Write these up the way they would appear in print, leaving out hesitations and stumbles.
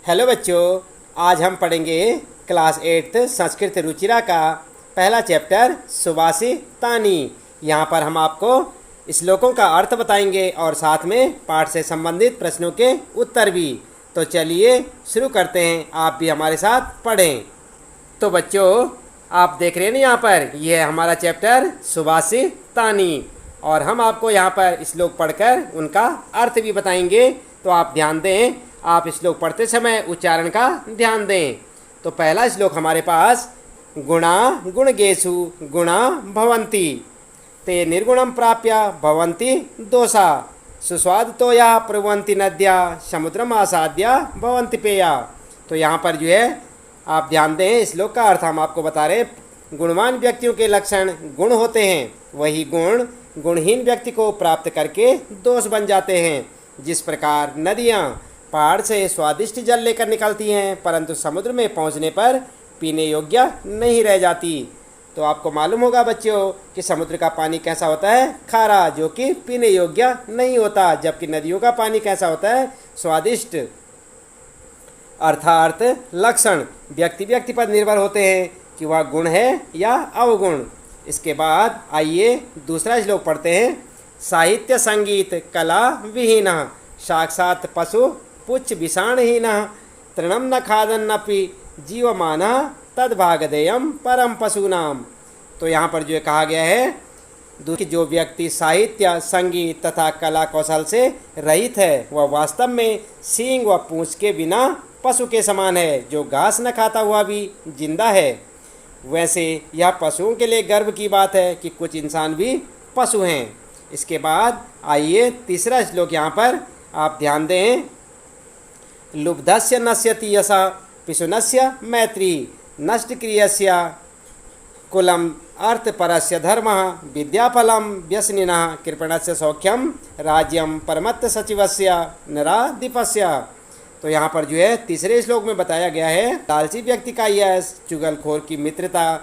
Hello बच्चों, आज हम पढ़ेंगे क्लास 8 संस्कृत रुचिरा का पहला चैप्टर सुभाषितानी। यहाँ पर हम आपको श्लोकों का अर्थ बताएंगे और साथ में पाठ से संबंधित प्रश्नों के उत्तर भी। तो चलिए शुरू करते हैं, आप भी हमारे साथ पढ़ें। तो बच्चों, आप देख रहे हैं ना, यहाँ पर यह है हमारा चैप्टर सुभाषितानी और हम आपको यहाँ पर श्लोक पढ़कर उनका अर्थ भी बताएंगे। तो आप ध्यान दें, आप श्लोक पढ़ते समय उच्चारण का ध्यान दें। तो पहला श्लोक हमारे पास, गुणा गुणगेषु गुणा भवन्ति ते निर्गुणं प्राप्य भवन्ति दोषा सुस्वादुतो या प्रभवन्ति नद्या समुद्रम आसाद्य भवन्ति पेया। तो यहाँ पर जो है आप ध्यान दें, श्लोक का अर्थ हम आपको बता रहे हैं। गुणवान व्यक्तियों के लक्षण गुण होते हैं, वही गुण गुणहीन व्यक्ति को प्राप्त करके दोष बन जाते हैं। जिस प्रकार नदियाँ पहाड़ से स्वादिष्ट जल लेकर निकलती हैं, परंतु समुद्र में पहुंचने पर पीने योग्य नहीं रह जाती। तो आपको मालूम होगा बच्चों कि समुद्र का पानी कैसा होता है, खारा, जो कि पीने योग्य नहीं होता, जबकि नदियों का पानी कैसा होता है, स्वादिष्ट। अर्थात लक्षण व्यक्ति व्यक्ति पर निर्भर होते हैं कि वह गुण है या अवगुण। इसके बाद आइए दूसरा श्लोक पढ़ते हैं। साहित्य संगीत कला विहीन साक्षात पशु पुच्छ विषाणहीन तृणम न खादन्नपि जीवमान तद्भागधेयम परम पशूनाम। तो यहाँ पर जो कहा गया है, जो व्यक्ति साहित्य संगीत तथा कला कौशल से रहित है, वह वास्तव में सींग व पूंछ के बिना पशु के समान है, जो घास न खाता हुआ भी जिंदा है। वैसे यह पशुओं के लिए गर्व की बात है कि कुछ इंसान भी पशु हैं। इसके बाद आइए तीसरा श्लोक यहाँ पर आप ध्यान दें। लुब्धस्य नश्यति यशा पिशुनस्य मैत्री नष्ट क्रियस्य कुलम अर्थपरस्य धर्मः विद्याफलं व्यसनिनः कृपणस्य सौख्यम राज्यम परमत्त सचिवस्य नराधिपस्य। तो यहाँ पर जो है तीसरे श्लोक में बताया गया है, लालची व्यक्ति का यश, चुगलखोर की मित्रता,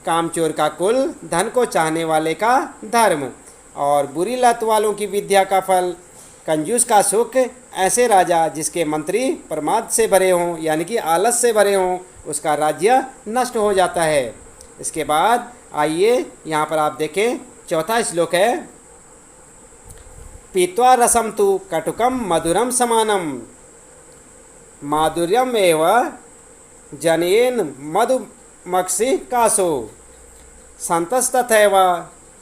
कामचोर का कुल, धन को चाहने वाले का धर्म और बुरी लत वालों की विद्या का फल, कंजूस का सुख, ऐसे राजा जिसके मंत्री प्रमाद से भरे हों यानी कि आलस से भरे हों, उसका राज्य नष्ट हो जाता है। इसके बाद आइए यहाँ पर आप देखें, चौथा श्लोक है। पीत्वा रसम तु कटुकम मधुरम समानम माधुर्यम एव जनेन मधुमक्षि कासो संतस्तथैव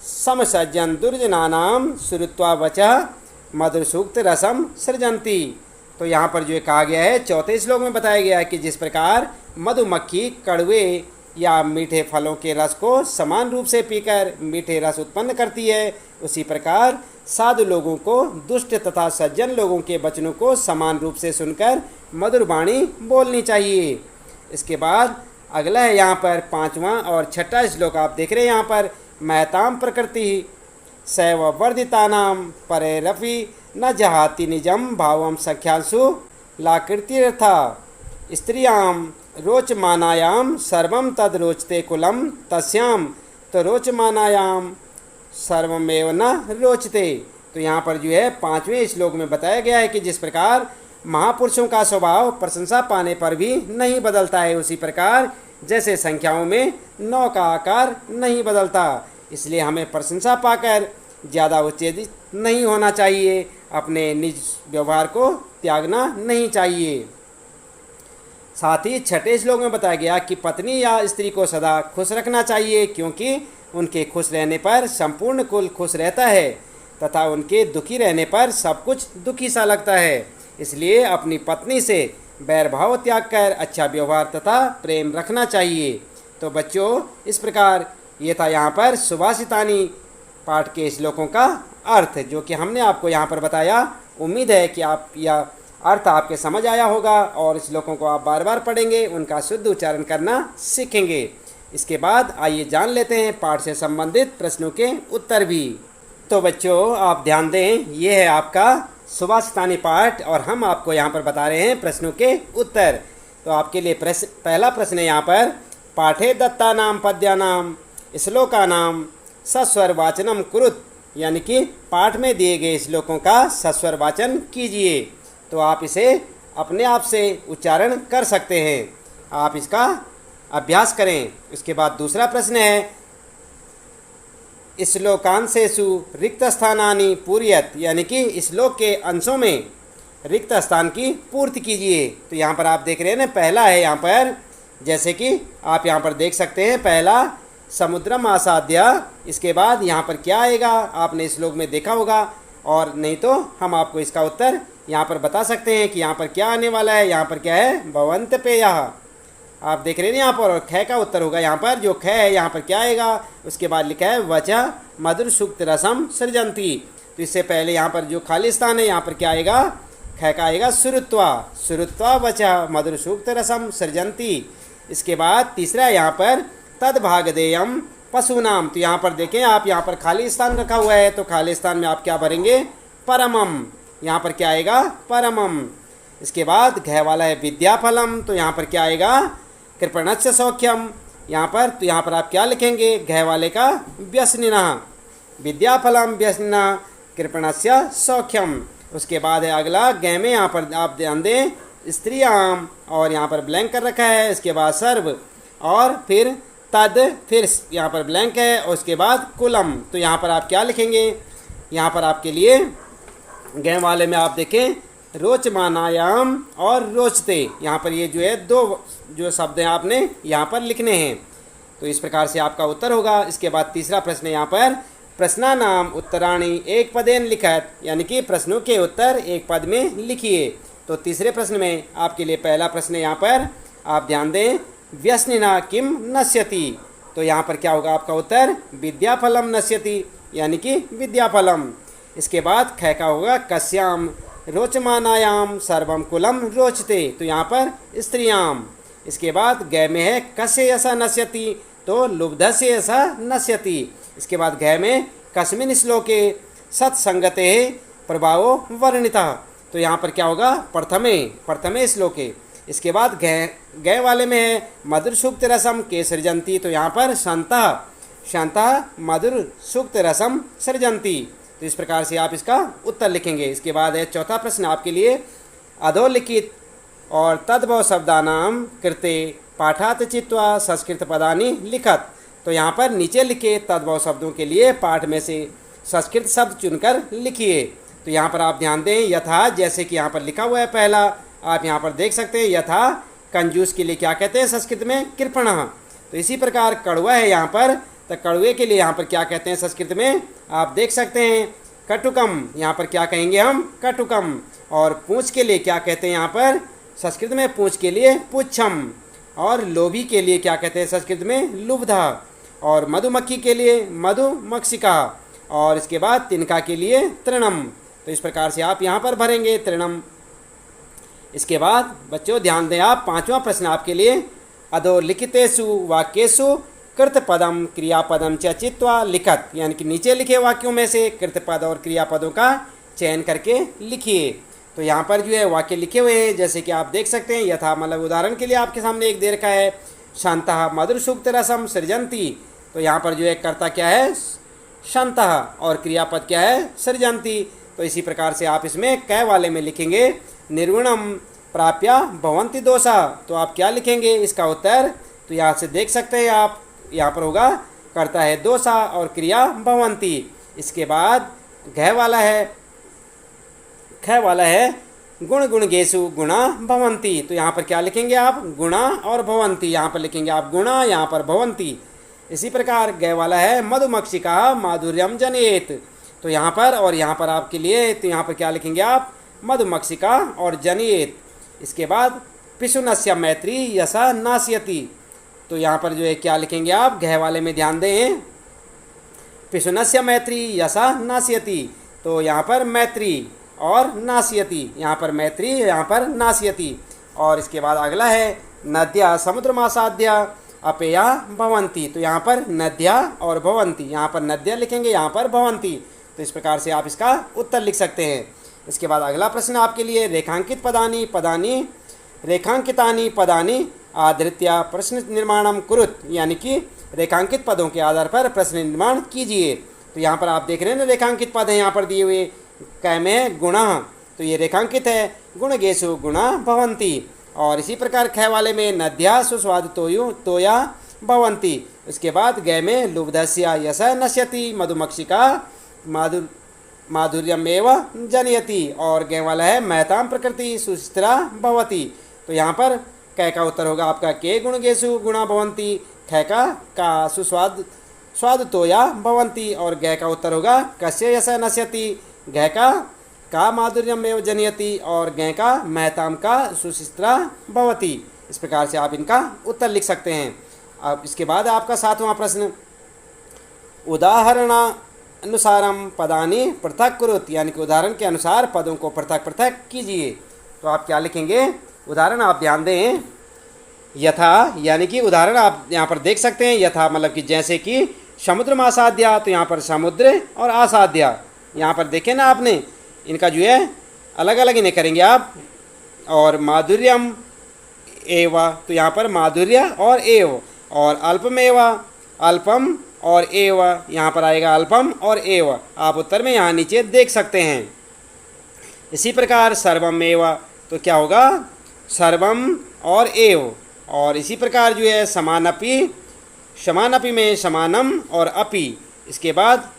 समसज्जन दुर्जनानाम श्रुत्वा वचः मधुर सूक्त रसम सृजंती। तो यहाँ पर जो कहा गया है, चौथे श्लोक में बताया गया है कि जिस प्रकार मधुमक्खी कड़वे या मीठे फलों के रस को समान रूप से पीकर मीठे रस उत्पन्न करती है, उसी प्रकार साधु लोगों को दुष्ट तथा सज्जन लोगों के वचनों को समान रूप से सुनकर मधुर वाणी बोलनी चाहिए। इसके बाद अगला है यहाँ पर पांचवा और छठा श्लोक आप देख रहे हैं यहाँ पर। महताम प्रकृति सैव वर्धितानाम परेरपि न जहाति निजम भावम सख्यांशु लाकृतिरथा स्त्रियाम रोचमानायाम सर्वम तद रोचते कुलम तस्याम तो रोचमानायाम सर्वमेव न रोचते। तो यहाँ पर जो है पांचवें श्लोक में बताया गया है कि जिस प्रकार महापुरुषों का स्वभाव प्रशंसा पाने पर भी नहीं बदलता है, उसी प्रकार जैसे संख्याओं में 9 का आकार नहीं बदलता, इसलिए हमें प्रशंसा पाकर ज़्यादा उत्तेजित नहीं होना चाहिए, अपने निज व्यवहार को त्यागना नहीं चाहिए। साथ ही छठे श्लोक में बताया गया कि पत्नी या स्त्री को सदा खुश रखना चाहिए, क्योंकि उनके खुश रहने पर संपूर्ण कुल खुश रहता है तथा उनके दुखी रहने पर सब कुछ दुखी सा लगता है। इसलिए अपनी पत्नी से बैरभाव त्याग कर अच्छा व्यवहार तथा प्रेम रखना चाहिए। तो बच्चों, इस प्रकार ये था यहाँ पर सुभाषितानी पाठ के श्लोकों का अर्थ, जो कि हमने आपको यहाँ पर बताया। उम्मीद है कि आप यह अर्थ आपके समझ आया होगा और श्लोकों को आप बार बार पढ़ेंगे, उनका शुद्ध उच्चारण करना सीखेंगे। इसके बाद आइए जान लेते हैं पाठ से संबंधित प्रश्नों के उत्तर भी। तो बच्चों, आप ध्यान दें, ये है आपका सुभाषितानी पाठ और हम आपको यहाँ पर बता रहे हैं प्रश्नों के उत्तर। तो आपके लिए पहला प्रश्न है यहाँ पर, पाठे दत्तानाम पद्यानाम श्लोकानाम सस्वर वाचनम कुरुत, यानी कि पाठ में दिए गए श्लोकों का सस्वर वाचन कीजिए। तो आप इसे अपने आप से उच्चारण कर सकते हैं। आप इसका अभ्यास करें। इसके बाद दूसरा प्रश्न है, श्लोकांशेषु रिक्त स्थानानि पूरयत, यानी कि श्लोक के अंशों में रिक्त स्थान की पूर्ति कीजिए। तो यहाँ पर आप देख रहे हैं ना, पहला है यहाँ पर, जैसे कि आप यहाँ पर देख सकते हैं, पहला समुद्रम आसाद्य। इसके बाद यहाँ पर क्या आएगा आपने श्लोक में देखा होगा, और नहीं तो हम आपको इसका उत्तर यहाँ पर बता सकते हैं कि यहाँ पर क्या आने वाला है। यहाँ पर क्या है, भवंत पेयः, आप देख रहे हैं यहाँ पर, और ख का उत्तर होगा यहाँ पर, जो ख है यहाँ पर क्या आएगा, उसके बाद लिखा है वचः मधुर सूक्त रसम सृजंती। तो इससे पहले यहाँ पर जो खाली स्थान है यहाँ पर क्या आएगा, ख का आएगा सुरुत्वा, सुरुत्वा वचः मधुर सूक्त रसम सृजंती। इसके बाद तीसरा यहाँ पर तद भागधेयम पशूनाम। तो यहाँ पर देखें आप, यहाँ पर खाली स्थान रखा हुआ है, तो खाली स्थान में आप क्या भरेंगे, परमम। यहाँ पर क्या आएगा, परमम। इसके बाद घ वाला है विद्याफलम। तो यहाँ पर क्या आएगा, कृपणस्य सौख्यम। यहाँ पर तो यहाँ पर आप क्या लिखेंगे, घ वाले का व्यसनिनः, विद्याफलम व्यसनिनः कृपणस्य सौख्यम। उसके बाद है अगला, ग में यहाँ पर आप ध्यान दें, स्त्रियाम, और यहाँ पर ब्लैंक कर रखा है। इसके बाद सर्व, और फिर तद, फिर यहाँ पर ब्लैंक है, और उसके बाद कुलम। तो यहाँ पर आप क्या लिखेंगे, यहाँ पर आपके लिए ग वाले में आप देखें रोचमानायाम और रोचते। यहाँ पर ये जो है दो जो शब्द हैं आपने यहाँ पर लिखने हैं। तो इस प्रकार से आपका उत्तर होगा। इसके बाद तीसरा प्रश्न है यहाँ पर, प्रश्नानाम उत्तराणि एक पदेन लिखत, यानी कि प्रश्नों के उत्तर एक पद में लिखिए। तो तीसरे प्रश्न में आपके लिए पहला प्रश्न है यहाँ पर, आप ध्यान दें, व्यसनिना किम नश्यति। तो यहाँ पर क्या होगा आपका उत्तर, विद्याफलम नश्यति, यानी कि विद्याफलम। इसके बाद ख का होगा कस्याम रोचमानायाम सर्वम कुलम रोचते। तो यहाँ पर स्त्रियाम। इसके बाद ग में है कस्य ऐसा नश्यति, तो लुब्धस्य ऐसा नश्यति। इसके बाद घ में कस्मिन श्लोके सत्संगते प्रभावो वर्णितः। तो यहाँ पर क्या होगा, प्रथमे श्लोके। इसके बाद ग वाले में है मधुर सूक्त रसम के सृजंती। तो यहाँ पर शांता मधुर सूक्त रसम सृजंती। तो इस प्रकार से आप इसका उत्तर लिखेंगे। इसके बाद है चौथा प्रश्न आपके लिए, अधोलिखित और तद्भव शब्दानाम कृते पाठात चित्वा संस्कृत पदानि लिखत। तो यहाँ पर नीचे लिखे तद्भव शब्दों के लिए पाठ में से संस्कृत शब्द चुनकर लिखिए। तो यहाँ पर आप ध्यान दें, यथा, जैसे कि यहाँ पर लिखा हुआ है पहला, आप यहाँ पर देख सकते हैं, यथा कंजूस के लिए क्या कहते हैं संस्कृत में, कृपणः। तो इसी प्रकार कड़वा है यहाँ पर, तो कड़वे के लिए यहाँ पर क्या कहते हैं संस्कृत में, आप देख सकते हैं, कटुकम। यहाँ पर क्या कहेंगे हम, कटुकम। और पूंछ के लिए क्या कहते हैं यहाँ पर संस्कृत में, पूंछ के लिए पुच्छम। और लोभी के लिए क्या कहते हैं संस्कृत में, लुब्धा। और मधुमक्खी के लिए मधुमक्षिका। और इसके बाद तिनका के लिए तृणम। तो इस प्रकार से आप यहाँ पर भरेंगे तृणम। इसके बाद बच्चों ध्यान दें आप, पांचवा प्रश्न आपके लिए, अधोलिखितेषु वाक्येषु कृतपदम क्रियापदम च चित्वा लिखत, यानी कि नीचे लिखे वाक्यों में से कृतपद और क्रियापदों का चयन करके लिखिए। तो यहाँ पर जो है वाक्य लिखे हुए हैं, जैसे कि आप देख सकते हैं, यथा मतलब उदाहरण के लिए आपके सामने एक दे रखा है, शांतः मधुर सूक्त रसम सृजंती। तो यहाँ पर जो है कर्ता क्या है, शांतः, और क्रियापद क्या है, सृजंती। तो इसी प्रकार से आप इसमें क वाले में लिखेंगे, निर्गुणम प्राप्य भवंती दोषा। तो आप क्या लिखेंगे इसका उत्तर, तो यहाँ से देख सकते हैं आप, यहाँ पर होगा कर्ता है दोषा और क्रिया भवंती। इसके बाद घ वाला है गुण गुणगेषु गुणा भवंती। तो यहाँ पर क्या लिखेंगे आप, गुणा और भवंती। यहाँ पर लिखेंगे आप गुणा, यहाँ पर भवंती। इसी प्रकार ग वाला है मधुमक्षिका माधुर्यम जनेत। तो यहाँ पर और यहाँ पर आपके लिए, तो यहाँ पर क्या लिखेंगे आप, मधुमक्षिका और जनेत। इसके बाद पिशुनस्य मैत्री यशा नाश्यति। तो यहाँ पर जो है क्या लिखेंगे आप, घ वाले में ध्यान दें, पिशुनस्य मैत्री यशा नाश्यति। तो यहाँ पर मैत्री और नाश्यति, यहाँ पर मैत्री, यहाँ पर नाश्यति। और इसके बाद अगला है नद्या समुद्रमासाद्या अपेया भवंती। तो यहाँ पर नद्या और भवंती, यहाँ पर नद्या लिखेंगे, यहाँ पर भवंती। तो इस प्रकार से आप इसका उत्तर लिख सकते हैं। इसके बाद अगला प्रश्न आपके लिए, रेखांकित पदानी रेखांकितानि पदानि आधृत्य प्रश्न निर्माणम कुरुत, यानी कि रेखांकित पदों के आधार पर प्रश्न निर्माण कीजिए। तो यहाँ पर आप देख रहे हैं ना, रेखांकित पद हैं यहाँ पर दिए हुए, क में गुणः। तो ये रेखांकित है, गुणगेषु गुणा भवन्ति। और इसी प्रकार ख वाले में नद्या सुस्वाद तोया भवन्ति। उसके बाद ग में लुब्धस्य यश नश्यति, मधुमक्षिका माधुर्यमेव जनयति। और ग वाला है महताम प्रकृति सुस्थिरा भवति। तो यहाँ पर क का उत्तर होगा आपका के गुणगेषु गुणा भवन्ति, ख का सुस्वाद स्वाद तोया भवन्ति, और ग का उत्तर होगा कस्य यश नश्यति, घ का माधुर्यमेव जनयति, और ग का महताम का सुशिस्त्रा भवति। इस प्रकार से आप इनका उत्तर लिख सकते हैं। अब इसके बाद आपका 7वां प्रश्न, उदाहरणानुसारम पदानि पृथक कुरुत, यानी कि उदाहरण के अनुसार पदों को पृथक पृथक कीजिए। तो आप क्या लिखेंगे? उदाहरण आप ध्यान दें, यथा, यानी कि उदाहरण आप यहाँ पर देख सकते हैं। यथा मतलब कि जैसे कि समुद्र आसाद्या, तो यहाँ पर समुद्र और आसाद्या यहाँ पर देखें ना आपने, इनका जो है अलग अलग इन्हें करेंगे आप। और माधुर्यम एव, तो यहाँ पर माधुर्य और एव, और अल्पमेव अल्पम और एव, यहाँ पर आएगा अल्पम और एव। आप उत्तर में यहाँ नीचे देख सकते हैं। इसी प्रकार सर्वमेव, तो क्या होगा? सर्वम और एव। और इसी प्रकार जो है समानपि, समानपि में समानम और अपि। इसके बाद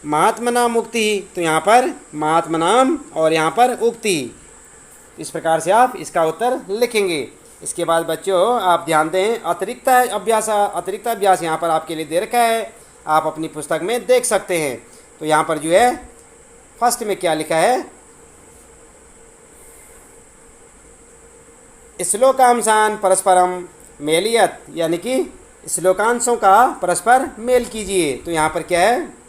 महात्मना मुक्ति, तो यहाँ पर महात्मनाम और यहाँ पर उक्ति। इस प्रकार से आप इसका उत्तर लिखेंगे। इसके बाद बच्चों आप ध्यान दें, अतिरिक्त अभ्यास यहाँ पर आपके लिए दे रखा है, आप अपनी पुस्तक में देख सकते हैं। तो यहाँ पर जो है फर्स्ट में क्या लिखा है, श्लोकांशान परस्परम मेलियत, यानी कि श्लोकांशों का परस्पर मेल कीजिए। तो यहाँ पर क्या है,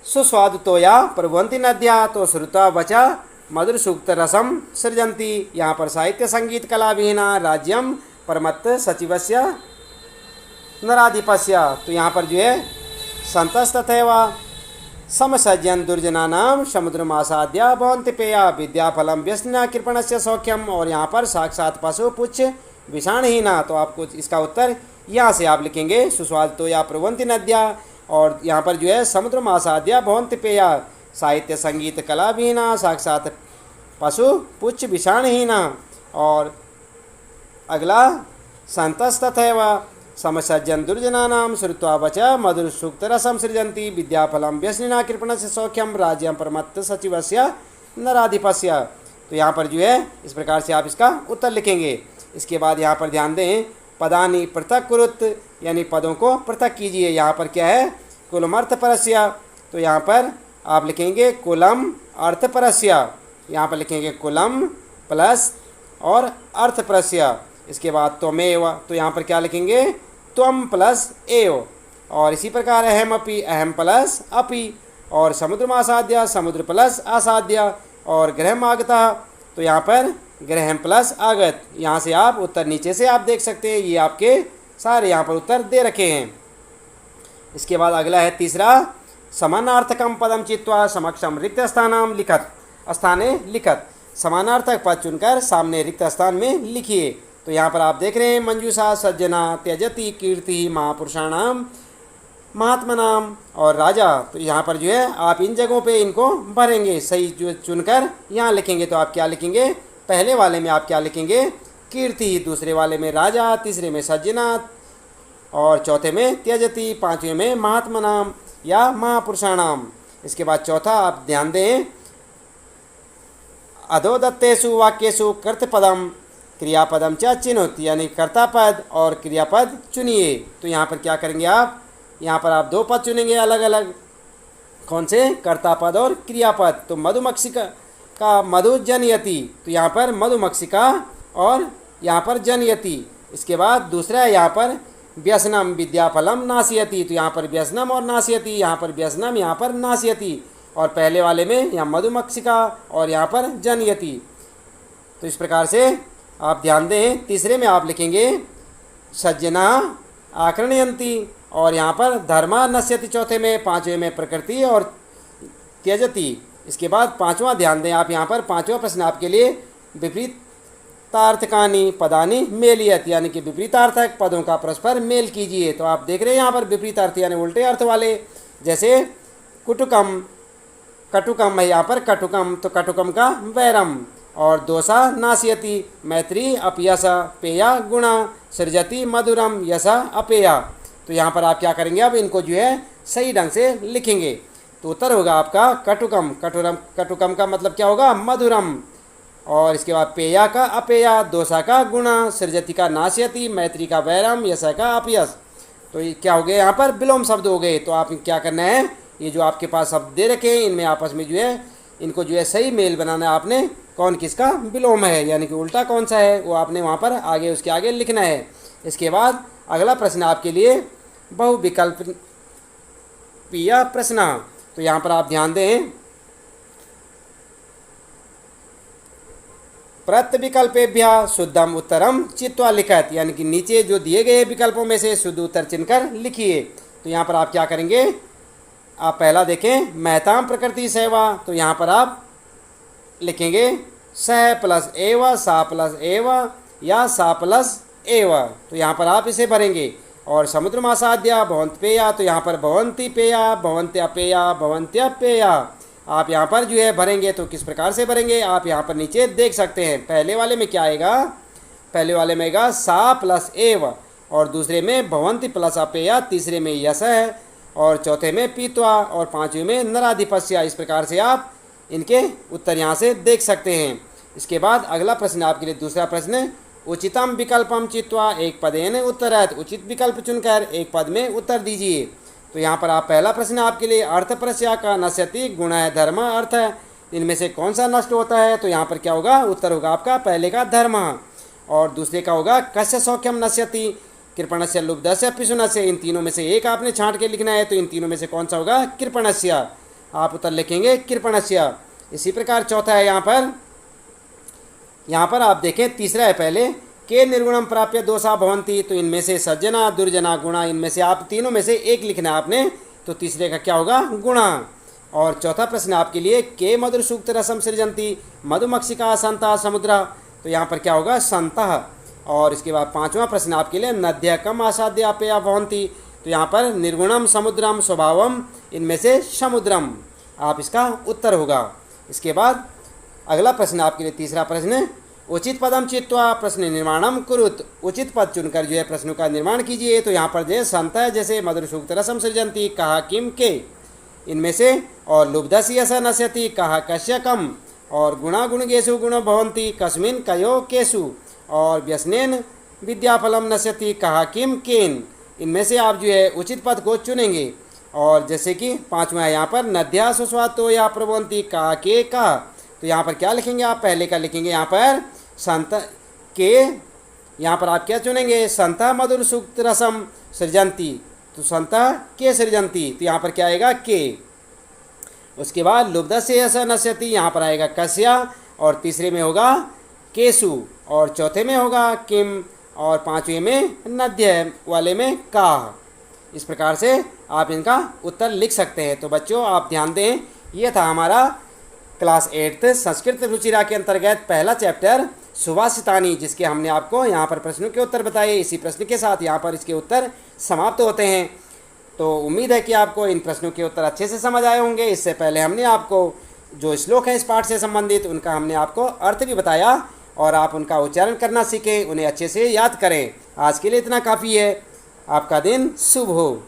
सुस्वाद तोया प्रभवंती नद्या, तो श्रुता वचा मधुर सूक्त रसम सृजंती। यहाँ पर साहित्य संगीत कला विहीना राज्यम परमत्त सचिवस्य नराधिपस्य। तो यहाँ पर जो है संतस्तथैव समसज्जन दुर्जनानाम समुद्रमासाद्या भवन्ति पेया विद्याफलम व्यसना कृपणस्य सौख्यम। और यहाँ पर साक्षात पशु पुच्छ विषाणहीना। तो आपको इसका उत्तर यहाँ से आप लिखेंगे, सुस्वाद तो या प्रवंति नद्या, और यहाँ पर जो है समुद्रमासाद्या भवन्ति पेया साहित्य संगीत कला विहीना साक्षात पशु पुच्छ विषाणहीना। और अगला संतस्तथैव समसज्जन दुर्जनानाम श्रुत्वा वच मधुर सूक्त रसम सृजंती विद्याफलम व्यसनिना कृपणस्य सौख्यम राज्यम परमत्त सचिवस्य नराधिपस्य। तो यहाँ पर जो है इस प्रकार से आप इसका उत्तर लिखेंगे। इसके बाद यहाँ पर ध्यान दें, पदानि पृथक कुरुत, यानी पदों को पृथक कीजिए। यहाँ पर क्या है, कुलम अर्थपरस्य। तो यहाँ पर आप लिखेंगे कुलम अर्थपरस्य, यहाँ पर लिखेंगे कुलम प्लस और अर्थपरस्य। इसके बाद त्वमेव, तो यहाँ पर क्या लिखेंगे, त्वम प्लस एव। और इसी प्रकार अहम अपि, अहम प्लस अपि। और समुद्रमासाद्या, समुद्र प्लस आसाद्या। और गृहमागतः, तो यहाँ पर गृहम प्लस आगत। यहाँ से आप उत्तर नीचे से आप देख सकते हैं, ये आपके सारे यहाँ पर उत्तर दे रखे हैं। इसके बाद अगला है तीसरा, समानार्थकम पदम चित्वा समक्षम रिक्त स्थानम लिखत, स्थाने लिखत। समानार्थक पद चुनकर सामने रिक्त स्थान में लिखिए। तो यहाँ पर आप देख रहे हैं, मंजूषा सज्जना त्यजति कीर्ति महापुरुषाणाम महात्मनाम और राजा। तो यहाँ पर जो है आप इन जगहों पे इनको भरेंगे, सही जो चुनकर यहाँ लिखेंगे। तो आप क्या लिखेंगे, पहले वाले में आप क्या लिखेंगे, कीर्ति, दूसरे वाले में राजा, तीसरे में सज्जना, और चौथे में त्यजति, पांचवें में महात्मनाम या महापुरुषाणाम। इसके बाद चौथा आप ध्यान दें, अधोदत्तेषु वाक्येषु कर्तपदम क्रियापदम च चिन्हुत, यानी कर्ता पद और क्रियापद चुनिए। तो यहाँ पर क्या करेंगे आप, यहाँ पर आप दो पद चुनेंगे अलग अलग, कौन से, कर्ता पद और क्रियापद। तो मधुमक्षिका का मधु जनयति, तो यहाँ पर मधुमक्षिका और यहाँ पर जनयति। इसके बाद दूसरा है यहाँ पर व्यसनम विद्याफलम नाशयति, तो यहाँ पर व्यसनम और नाशयति, यहाँ पर व्यसनम, यहाँ पर नाशयति। और पहले वाले में यहाँ मधुमक्षिका और यहाँ पर जनयति। तो इस प्रकार से आप ध्यान दें, तीसरे में आप लिखेंगे सज्जना आकर्णयंती, और यहाँ पर धर्मा नश्यति चौथे में, पांचवें में प्रकृति और त्यजति। इसके बाद पांचवा ध्यान दें आप, यहाँ पर पांचवा प्रश्न आपके लिए विपरीतार्थकानि पदानि मेलियत, यानी कि विपरीतार्थक पदों का परस्पर मेल कीजिए। तो आप देख रहे हैं यहाँ पर विपरीतार्थ यानी उल्टे अर्थ वाले, जैसे कुटुकम कटुकम है यहाँ पर कटुकम, तो कटुकम का वैरम। और दोषा नाशयति, मैत्री अपयस, पेया गुणा, सृजति मधुरम, यश अपेया। तो यहाँ पर आप क्या करेंगे, अब इनको जो है सही ढंग से लिखेंगे। तो उत्तर होगा आपका कटुकम। कटुकम का मतलब क्या होगा, मधुरम। और इसके बाद पेया का अपेया, दोषा का गुणा, सृजति का नाशयति, मैत्री का वैरम, यश का अपयस। तो ये क्या हो गए, यहाँ पर विलोम शब्द हो गए। तो आप क्या करना है, ये जो आपके पास शब्द दे रखे हैं इनमें आपस में जो है इनको जो है सही मेल बनाना है आपने, कौन किसका विलोम है यानी कि उल्टा कौन सा है वो आपने वहाँ पर आगे उसके आगे लिखना है। इसके बाद अगला प्रश्न आपके लिए बहुविकल्पीय प्रश्न। तो यहाँ पर आप ध्यान दें, प्रत्यविकल्पेभ्य शुद्धम उत्तरम चित्वा लिखत, यानी कि नीचे जो दिए गए विकल्पों में से शुद्ध उत्तर चुनकर लिखिए। तो यहाँ पर आप क्या करेंगे, आप पहला देखें महताम प्रकृति सेवा। तो यहाँ पर आप लिखेंगे सह प्लस एव, सा प्लस एव या सा प्लस एव। तो यहाँ पर आप इसे भरेंगे। और समुद्र मासाद्या भवंत पेया, तो यहाँ पर भवंती पेया, भवंत्य अपेया, भवंत्य पेया आप यहाँ पर जो है भरेंगे। तो किस प्रकार से भरेंगे आप यहाँ पर नीचे देख सकते हैं। पहले वाले में क्या आएगा, पहले वाले में आएगा सा प्लस एव, और दूसरे में भवंती प्लस अपेया, तीसरे में यश है, और चौथे में पीत्वा, और पांचवें में नराधिपस्य। इस प्रकार से आप इनके उत्तर यहाँ से देख सकते हैं। इसके बाद अगला प्रश्न आपके लिए दूसरा प्रश्न, उचितम विकल्पम चित्वा एक पदेन उत्तरत, उचित विकल्प चुनकर एक पद में उत्तर दीजिए। तो यहाँ पर आप पहला प्रश्न आपके लिए अर्थ प्रस्या का नश्यति गुण है धर्म अर्थ है, इनमें से कौन सा नष्ट होता है। तो यहाँ पर क्या होगा, उत्तर होगा आपका पहले का धर्म, और दूसरे का होगा कस्य सौख्यम नश्यति कृपणस्य लुब्धस्य पिशुनस्य। इन तीनों में से एक आपने छांट के लिखना है। तो इन तीनों में से कौन सा होगा, कृपणस्य। आप उत्तर लिखेंगे कृपणस्य। इसी प्रकार चौथा है यहाँ पर आप देखें तीसरा है पहले, के निर्गुणम प्राप्य दोषा भवंती। तो इनमें से सज्जना दुर्जना गुणा, इनमें से आप तीनों में से एक लिखना है आपने। तो तीसरे का क्या होगा, गुणा। और चौथा प्रश्न आपके लिए, के मधुर सूक्त रसम सृजंती मधुमक्षिका संता समुद्र। तो यहाँ पर क्या होगा, संतः। और इसके बाद पांचवा प्रश्न आपके लिए, नद्यकम आसाद्य अपेया भवंती। तो यहाँ पर निर्गुणम समुद्रम स्वभावम, इनमें से समुद्रम आप इसका उत्तर होगा। इसके बाद अगला प्रश्न आपके लिए तीसरा प्रश्न, उचित पदम चित्वा प्रश्न निर्माणम कुरुत। उचित पद चुनकर जो है प्रश्नों का निर्माण कीजिए। तो यहाँ पर जो है संत है जैसे मधुर सूक्त रसम सृजंती कहा किम के, इनमें से, और लुब्धसी ऐसा नश्यति कहा कश्य कम, और गुणा गुणगेशु गुण भवंती कस्मिन कयो केशु, और व्यसनेन विद्याफलम नश्यति कहा किम केन। इनमें से आप जो है उचित पद को चुनेंगे। और जैसे कि पांचवा है यहाँ पर, नद्या सुस्वातो या प्रभवंती कहा के का। तो यहाँ पर क्या लिखेंगे आप, पहले का लिखेंगे यहाँ पर संत के, यहाँ पर आप क्या चुनेंगे, संता मधुर सूक्त रसम सृजंती। तो संता के सृजंती, तो यहाँ पर क्या आएगा के। उसके बाद लुब्धस्य ऐसा नश्यति, यहाँ पर आएगा कस्या, और तीसरे में होगा केशु, और चौथे में होगा किम, और पांचवें में नद्य वाले में का। इस प्रकार से आप इनका उत्तर लिख सकते हैं। तो बच्चों आप ध्यान दें, ये था हमारा क्लास 8 संस्कृत रुचिरा के अंतर्गत पहला चैप्टर सुभाषितानी, जिसके हमने आपको यहाँ पर प्रश्नों के उत्तर बताए। इसी प्रश्न के साथ यहाँ पर इसके उत्तर समाप्त होते हैं। तो उम्मीद है कि आपको इन प्रश्नों के उत्तर अच्छे से समझ आए होंगे। इससे पहले हमने आपको जो श्लोक है इस पाठ से संबंधित उनका हमने आपको अर्थ भी बताया, और आप उनका उच्चारण करना सीखें, उन्हें अच्छे से याद करें। आज के लिए इतना काफ़ी है। आपका दिन शुभ हो।